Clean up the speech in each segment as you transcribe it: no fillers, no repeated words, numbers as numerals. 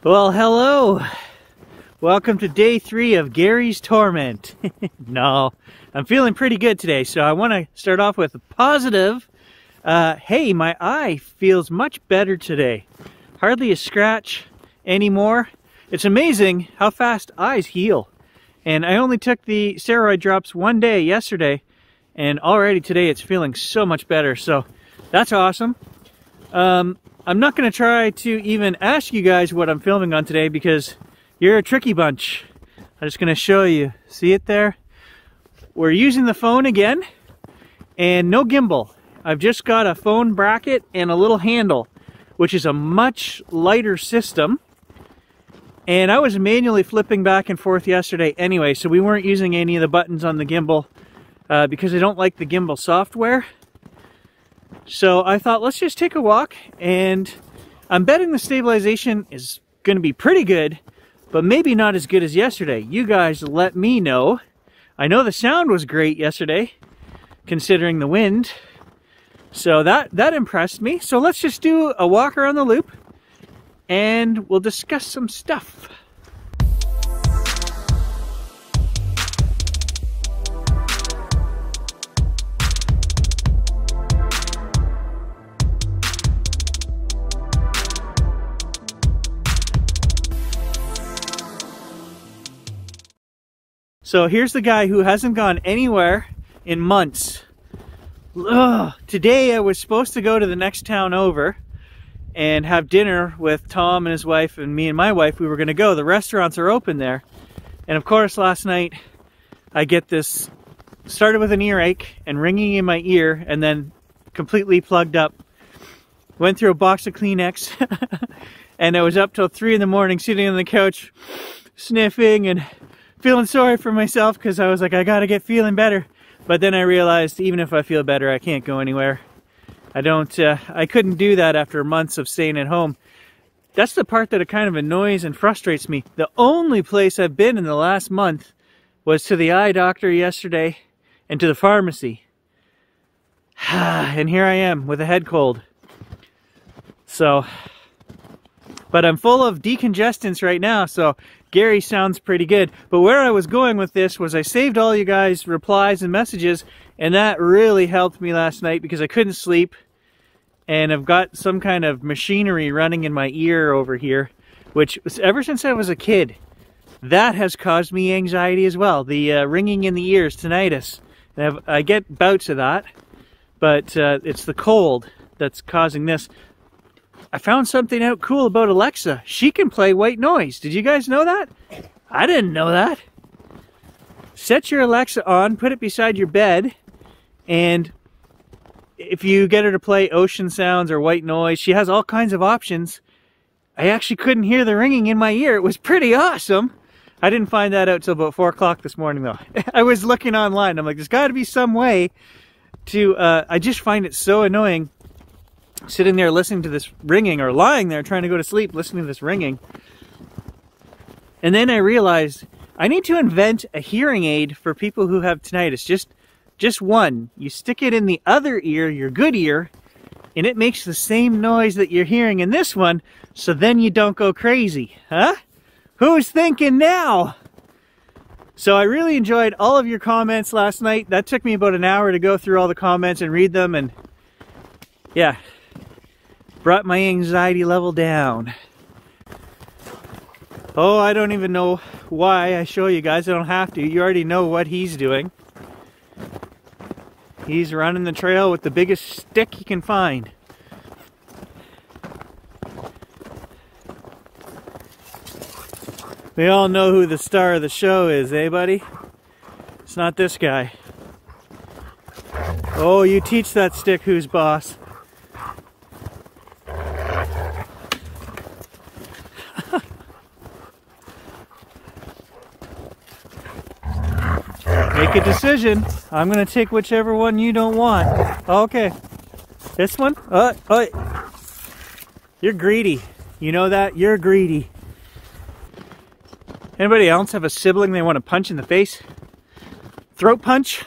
Well, hello. Welcome to day 3 of Gary's torment. No, I'm feeling pretty good today, so I want to start off with a positive. Hey, my eye feels much better today. Hardly a scratch anymore. It's amazing how fast eyes heal. And I only took the steroid drops one day yesterday, and already today it's feeling so much better. So that's awesome. I'm not going to try to even ask you guys what I'm filming on today because you're a tricky bunch. I'm just going to show you. See it there? We're using the phone again and no gimbal. I've just got a phone bracket and a little handle, which is a much lighter system. And I was manually flipping back and forth yesterday anyway, so we weren't using any of the buttons on the gimbal because I don't like the gimbal software. So I thought, let's just take a walk, and I'm betting the stabilization is going to be pretty good, but maybe not as good as yesterday. You guys let me know. I know the sound was great yesterday, considering the wind. So that impressed me. So let's just do a walk around the loop, and we'll discuss some stuff. So here's the guy who hasn't gone anywhere in months. Ugh. Today I was supposed to go to the next town over and have dinner with Tom and his wife, and me and my wife. We were going to go. The restaurants are open there. And of course last night I get this, started with an earache and ringing in my ear, and then completely plugged up. Went through a box of Kleenex and I was up till 3 in the morning sitting on the couch sniffing and feeling sorry for myself because I was like, I gotta get feeling better. But then I realized even if I feel better, I can't go anywhere. I couldn't do that after months of staying at home. That's the part that it kind of annoys and frustrates me. The only place I've been in the last month was to the eye doctor yesterday and to the pharmacy. And here I am with a head cold. So, but I'm full of decongestants right now, so Gary sounds pretty good. But where I was going with this was I saved all you guys' replies and messages, and that really helped me last night because I couldn't sleep. And I've got some kind of machinery running in my ear over here, which ever since I was a kid, that has caused me anxiety as well. The ringing in the ears, tinnitus. And I get bouts of that, but it's the cold that's causing this. I found something out cool about Alexa. She can play white noise. Did you guys know that? I didn't know that. Set your Alexa on, put it beside your bed, and if you get her to play ocean sounds or white noise, she has all kinds of options. I actually couldn't hear the ringing in my ear. It was pretty awesome. I didn't find that out till about 4 o'clock this morning though. I was looking online. I'm like, there's got to be some way to, I just find it so annoying sitting there listening to this ringing, or lying there trying to go to sleep listening to this ringing. And then I realized I need to invent a hearing aid for people who have tinnitus. Just one. You stick it in the other ear, your good ear, and it makes the same noise that you're hearing in this one, so then you don't go crazy. Huh? Who's thinking now? So I really enjoyed all of your comments last night. That took me about an hour to go through all the comments and read them, and yeah, brought my anxiety level down. Oh, I don't even know why I show you guys. I don't have to. You already know what he's doing. He's running the trail with the biggest stick he can find. We all know who the star of the show is, eh, buddy? It's not this guy. Oh, you teach that stick who's boss. Make a decision. I'm going to take whichever one you don't want. Okay. This one? You're greedy. You know that? You're greedy. Anybody else have a sibling they want to punch in the face? Throat punch?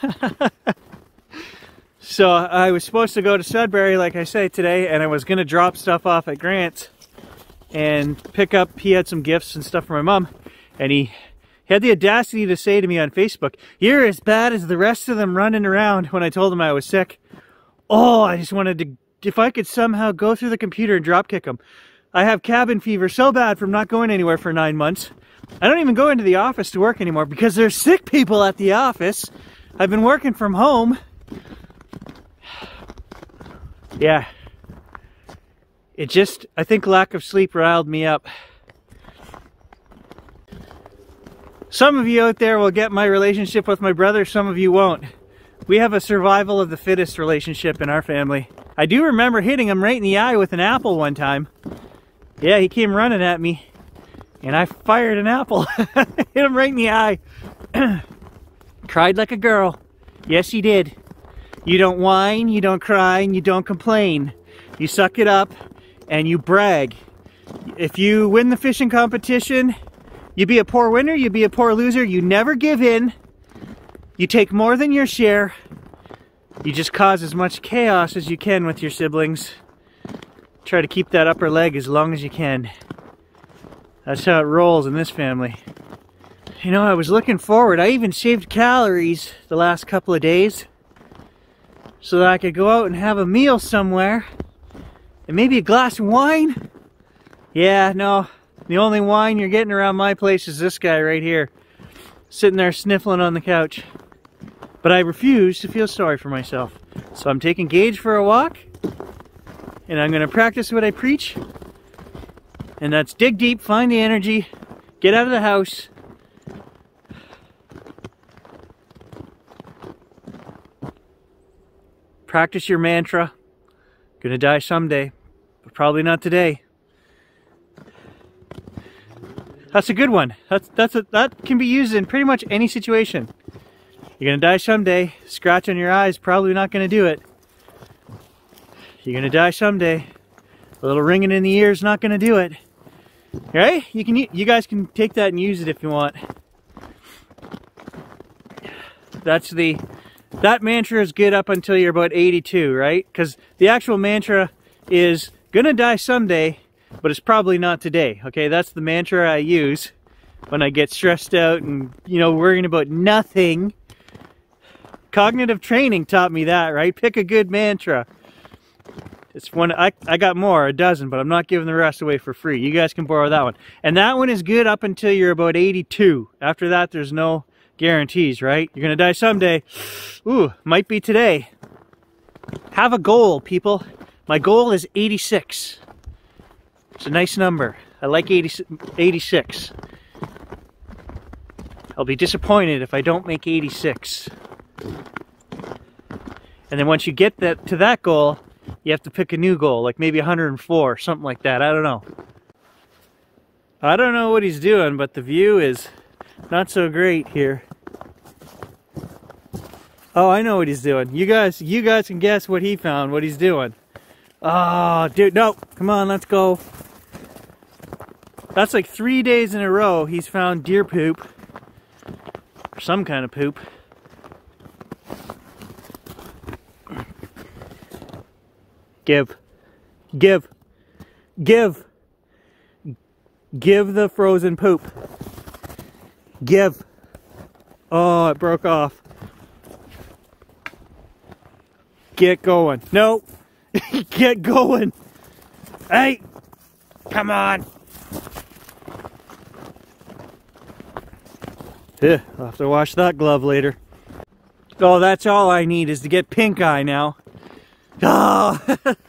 So I was supposed to go to Sudbury, like I say, today, and I was going to drop stuff off at Grant's. and pick up, he had some gifts and stuff for my mom, and he had the audacity to say to me on Facebook, "You're as bad as the rest of them running around," when I told him I was sick. Oh, I just wanted to, if I could somehow go through the computer and drop kick him. I have cabin fever so bad from not going anywhere for 9 months. I don't even go into the office to work anymore because there's sick people at the office. I've been working from home. Yeah. It just, I think lack of sleep riled me up. Some of you out there will get my relationship with my brother, some of you won't. We have a survival of the fittest relationship in our family. I do remember hitting him right in the eye with an apple one time. Yeah, he came running at me, and I fired an apple. Hit him right in the eye. Cried like a girl. Yes, he did. You don't whine, you don't cry, and you don't complain. You suck it up, and you brag. If you win the fishing competition, you be a poor winner, you be a poor loser. You never give in. You take more than your share. You just cause as much chaos as you can with your siblings. Try to keep that upper leg as long as you can. That's how it rolls in this family. You know, I was looking forward. I even shaved calories the last couple of days so that I could go out and have a meal somewhere and maybe a glass of wine. Yeah, no. The only wine you're getting around my place is this guy right here, sitting there sniffling on the couch. But I refuse to feel sorry for myself. So I'm taking Gage for a walk, and I'm going to practice what I preach. And that's dig deep, find the energy, get out of the house. Practice your mantra. Gonna die someday, but probably not today. That's a good one. That can be used in pretty much any situation. You're gonna die someday. Scratch on your eyes, probably not gonna do it. You're gonna die someday. A little ringing in the ear is not gonna do it. Right? You guys can take that and use it if you want. That mantra is good up until you're about 82, right? Because the actual mantra is gonna die someday, but it's probably not today. Okay, that's the mantra I use when I get stressed out and, you know, worrying about nothing. Cognitive training taught me that, right? Pick a good mantra. It's one I got more, a dozen, but I'm not giving the rest away for free. You guys can borrow that one. And that one is good up until you're about 82. After that, there's no guarantees, right? You're gonna die someday. Ooh, might be today. Have a goal, people. My goal is 86. It's a nice number. I like 86. I'll be disappointed if I don't make 86. And then once you get to that goal, you have to pick a new goal, like maybe 104, something like that. I don't know. I don't know what he's doing, but the view is not so great here. Oh, I know what he's doing. You guys can guess what he found, what he's doing. Oh, dude, no. Come on, let's go. That's like 3 days in a row he's found deer poop. Or some kind of poop. Give the frozen poop. Give. Oh, it broke off. Get going. No. Get going. Hey, come on. I'll have to wash that glove later. Oh, that's all I need is to get pink eye now. Oh,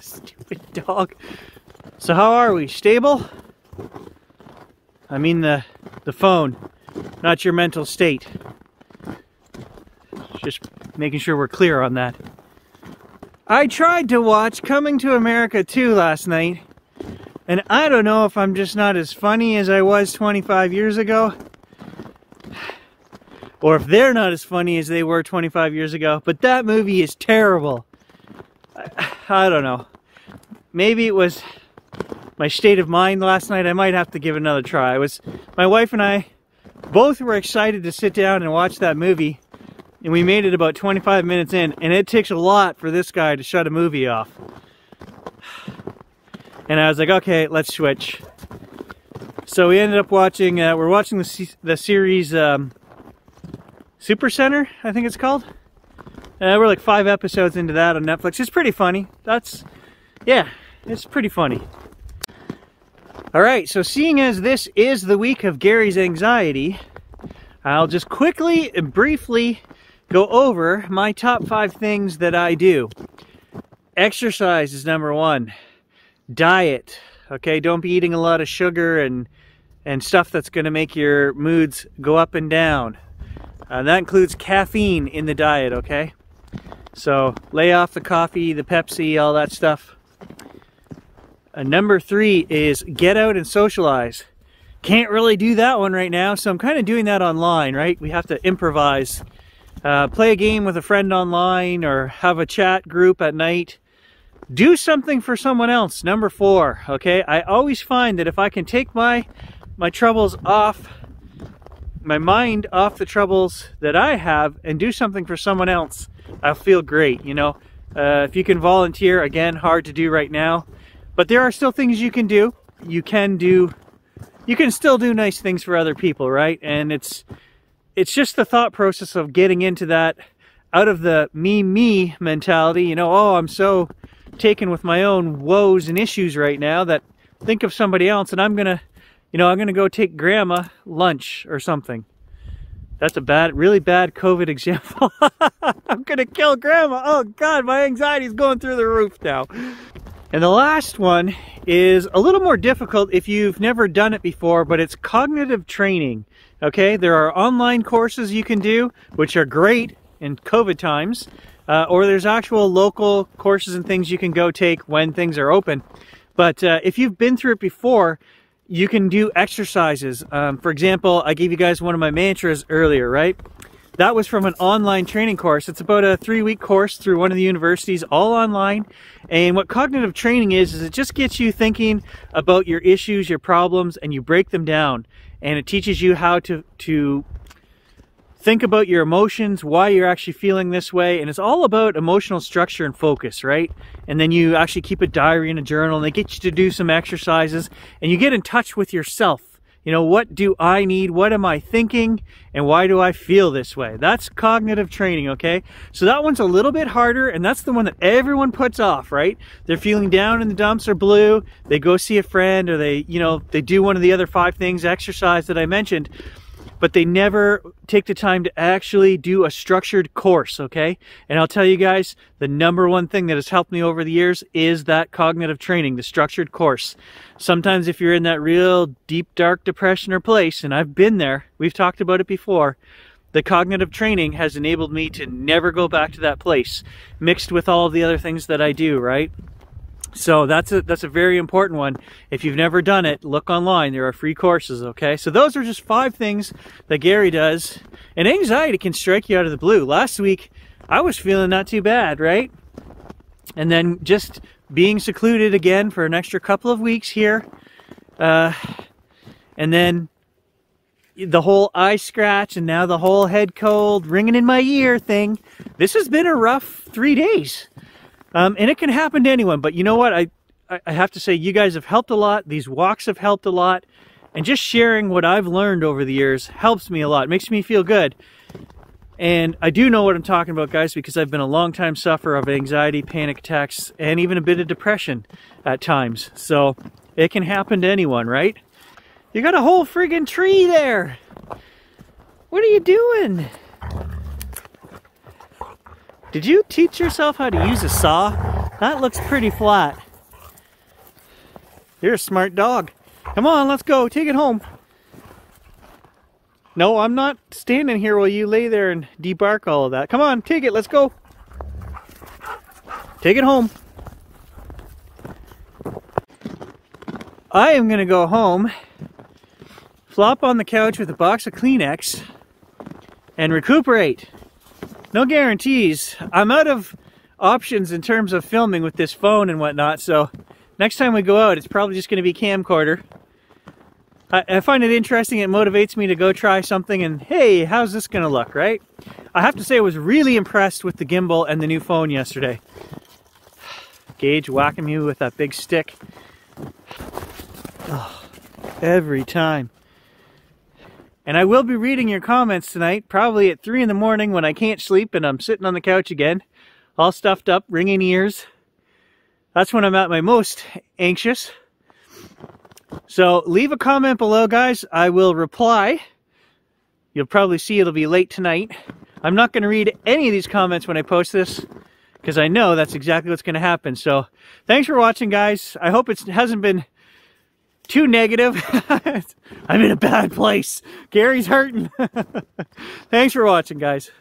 stupid dog. So how are we? Stable? I mean the phone, not your mental state. Just making sure we're clear on that. I tried to watch Coming to America 2 last night, and I don't know if I'm just not as funny as I was 25 years ago, or if they're not as funny as they were 25 years ago, but that movie is terrible. I don't know. Maybe it was my state of mind last night. I might have to give it another try. My wife and I both were excited to sit down and watch that movie, and we made it about 25 minutes in, and it takes a lot for this guy to shut a movie off. And I was like, okay, let's switch. So we ended up watching, we're watching the series Super Center, I think it's called. We're like 5 episodes into that on Netflix. It's pretty funny. Yeah, it's pretty funny. All right, so seeing as this is the week of Gary's anxiety, I'll just quickly and briefly go over my top 5 things that I do. Exercise is number 1. Diet, okay? Don't be eating a lot of sugar and stuff that's going to make your moods go up and down. That includes caffeine in the diet, okay? So lay off the coffee, the Pepsi, all that stuff. Number 3 is get out and socialize. Can't really do that one right now, so I'm kind of doing that online, right? We have to improvise. Play a game with a friend online or have a chat group at night. Do something for someone else. Number 4, okay? I always find that if I can take my troubles off, my mind off the troubles that I have and do something for someone else, I'll feel great, you know? If you can volunteer, again, hard to do right now, but there are still things you can do. You can still do nice things for other people, right? And it's just the thought process of getting into that, out of the me mentality, you know, oh, I'm so taken with my own woes and issues right now that think of somebody else and I'm gonna go take grandma lunch or something. That's a really bad COVID example. I'm gonna kill grandma. Oh God, my anxiety is going through the roof now. And the last one is a little more difficult if you've never done it before, but it's cognitive training. Okay, there are online courses you can do, which are great in COVID times, or there's actual local courses and things you can go take when things are open. But if you've been through it before, you can do exercises. For example, I gave you guys one of my mantras earlier, right? That was from an online training course. It's about a 3-week course through one of the universities, all online. And what cognitive training is it just gets you thinking about your issues, your problems, and you break them down. And it teaches you how to think about your emotions, why you're actually feeling this way. And it's all about emotional structure and focus, right? And then you actually keep a diary and a journal, and they get you to do some exercises, and you get in touch with yourself. You know, what do I need? What am I thinking? And why do I feel this way? That's cognitive training, okay? So that one's a little bit harder, and that's the one that everyone puts off, right? They're feeling down in the dumps or blue. They go see a friend, or they do one of the other 5 things, exercise that I mentioned, but they never take the time to actually do a structured course, okay? And I'll tell you guys, the number 1 thing that has helped me over the years is that cognitive training, the structured course. Sometimes if you're in that real deep, dark depression or place, and I've been there, we've talked about it before, the cognitive training has enabled me to never go back to that place, mixed with all of the other things that I do, right? So that's a very important one. If you've never done it, look online. There are free courses, okay? So those are just 5 things that Gary does. And anxiety can strike you out of the blue. Last week, I was feeling not too bad, right? And then just being secluded again for an extra couple of weeks here. And then the whole eye scratch and now the whole head cold, ringing in my ear thing. This has been a rough 3 days. And it can happen to anyone, but you know what? I have to say, you guys have helped a lot. These walks have helped a lot. And just sharing what I've learned over the years helps me a lot. It makes me feel good. And I do know what I'm talking about, guys, because I've been a long-time sufferer of anxiety, panic attacks, and even a bit of depression at times. So it can happen to anyone, right? You got a whole friggin' tree there. What are you doing? Did you teach yourself how to use a saw? That looks pretty flat. You're a smart dog. Come on, let's go. Take it home. No, I'm not standing here while you lay there and debark all of that. Come on, take it. Let's go. Take it home. I am going to go home, flop on the couch with a box of Kleenex, and recuperate. No guarantees. I'm out of options in terms of filming with this phone and whatnot, so next time we go out, it's probably just going to be camcorder. I find it interesting. It motivates me to go try something, and hey, how's this going to look, right? I have to say I was really impressed with the gimbal and the new phone yesterday. Gage whacking me with that big stick. Oh. Every time. And I will be reading your comments tonight, probably at 3 in the morning when I can't sleep and I'm sitting on the couch again, all stuffed up, ringing ears. That's when I'm at my most anxious. So leave a comment below, guys. I will reply. You'll probably see it'll be late tonight. I'm not going to read any of these comments when I post this, because I know that's exactly what's going to happen. So thanks for watching, guys. I hope it hasn't been too negative. I'm in a bad place. Gary's hurting. Thanks for watching, guys.